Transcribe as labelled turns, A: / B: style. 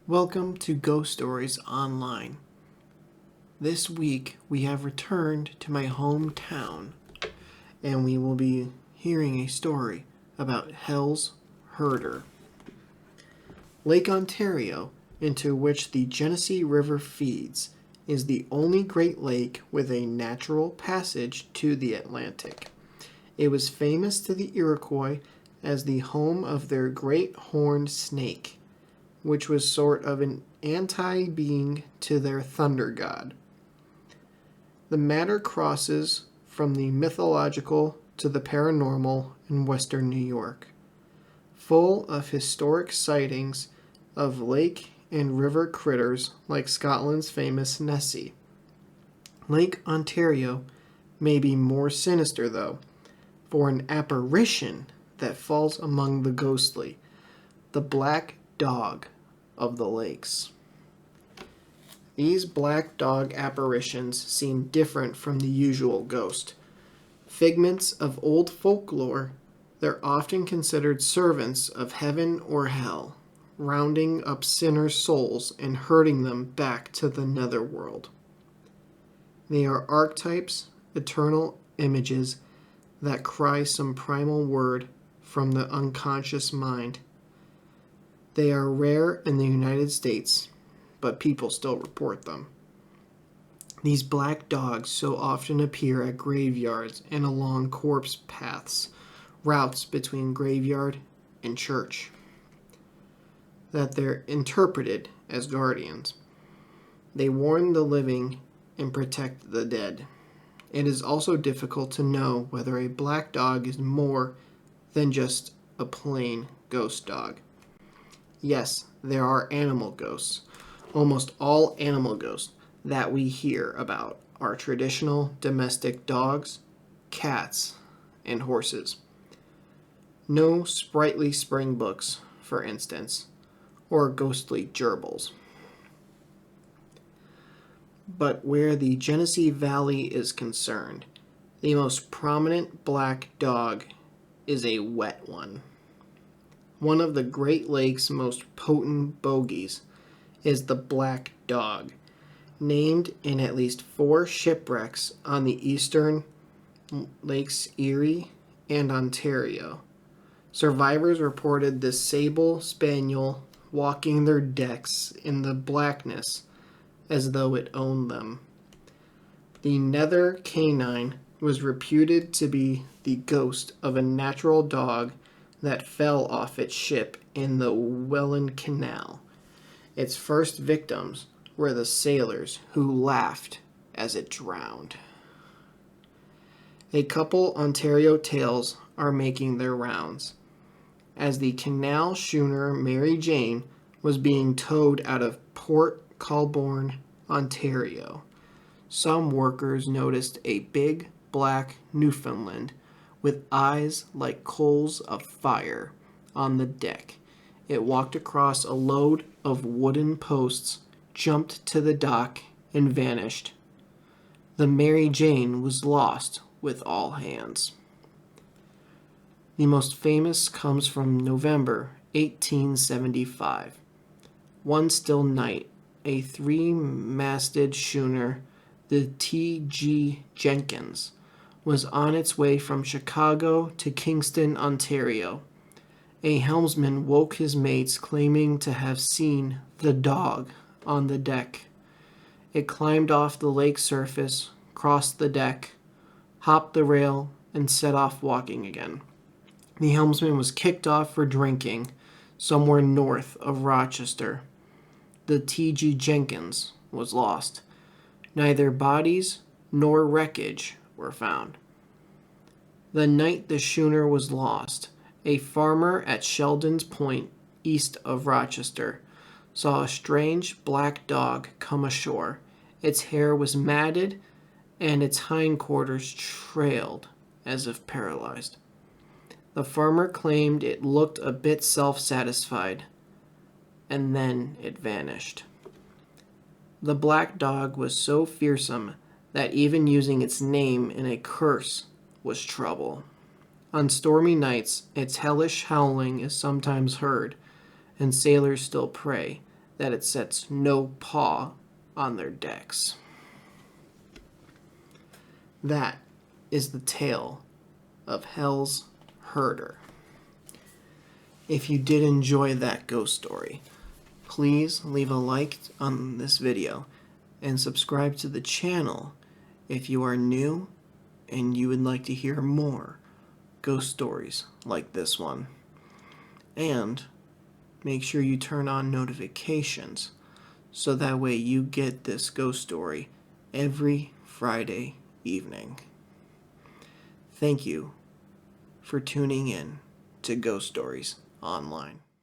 A: Welcome to Ghost Stories Online. This week we have returned to my hometown and we will be hearing a story about Hell's Herder. Lake Ontario, into which the Genesee River feeds, is the only Great Lake with a natural passage to the Atlantic. It was famous to the Iroquois as the home of their great horned snake, which was sort of an anti-being to their thunder god. The matter crosses from the mythological to the paranormal in western New York, full of historic sightings of lake and river critters like Scotland's famous Nessie. Lake Ontario may be more sinister, though, for an apparition that falls among the ghostly, the black dog of the lakes. These black dog apparitions seem different from the usual ghost. Figments of old folklore, they're often considered servants of heaven or hell, rounding up sinners' souls and herding them back to the netherworld. They are archetypes, eternal images that cry some primal word from the unconscious mind. They are rare in the United States, but people still report them. These black dogs so often appear at graveyards and along corpse paths, routes between graveyard and church, that they're interpreted as guardians. They warn the living and protect the dead. It is also difficult to know whether a black dog is more than just a plain ghost dog. Yes, there are animal ghosts. Almost all animal ghosts that we hear about are traditional domestic dogs, cats, and horses. No sprightly springbooks, for instance, or ghostly gerbils. But where the Genesee Valley is concerned, the most prominent black dog is a wet one. One of the Great Lakes' most potent bogies is the black dog, named in at least 4 shipwrecks on the eastern Lakes Erie and Ontario. Survivors reported this sable spaniel walking their decks in the blackness as though it owned them. The nether canine was reputed to be the ghost of a natural dog that fell off its ship in the Welland Canal. Its first victims were the sailors who laughed as it drowned. A couple Ontario tales are making their rounds. As the canal schooner Mary Jane was being towed out of Port Colborne, Ontario, some workers noticed a big black Newfoundland with eyes like coals of fire on the deck. It walked across a load of wooden posts, jumped to the dock, and vanished. The Mary Jane was lost with all hands. The most famous comes from November 1875. One still night, a 3-masted schooner, the T.G. Jenkins, was on its way from Chicago to Kingston, Ontario. A helmsman woke his mates claiming to have seen the dog on the deck. It climbed off the lake surface, crossed the deck, hopped the rail, and set off walking again. The helmsman was kicked off for drinking somewhere north of Rochester. The T.G. Jenkins was lost. Neither bodies nor wreckage were found. The night the schooner was lost, a farmer at Sheldon's Point, east of Rochester, saw a strange black dog come ashore. Its hair was matted, and its hindquarters trailed as if paralyzed. The farmer claimed it looked a bit self-satisfied, and then it vanished. The black dog was so fearsome that even using its name in a curse was trouble. On stormy nights, its hellish howling is sometimes heard, and sailors still pray that it sets no paw on their decks. That is the tale of Hell's Herder. If you did enjoy that ghost story, please leave a like on this video and subscribe to the channel if you are new and you would like to hear more ghost stories like this one. And make sure you turn on notifications so that way you get this ghost story every Friday evening. Thank you for tuning in to Ghost Stories Online.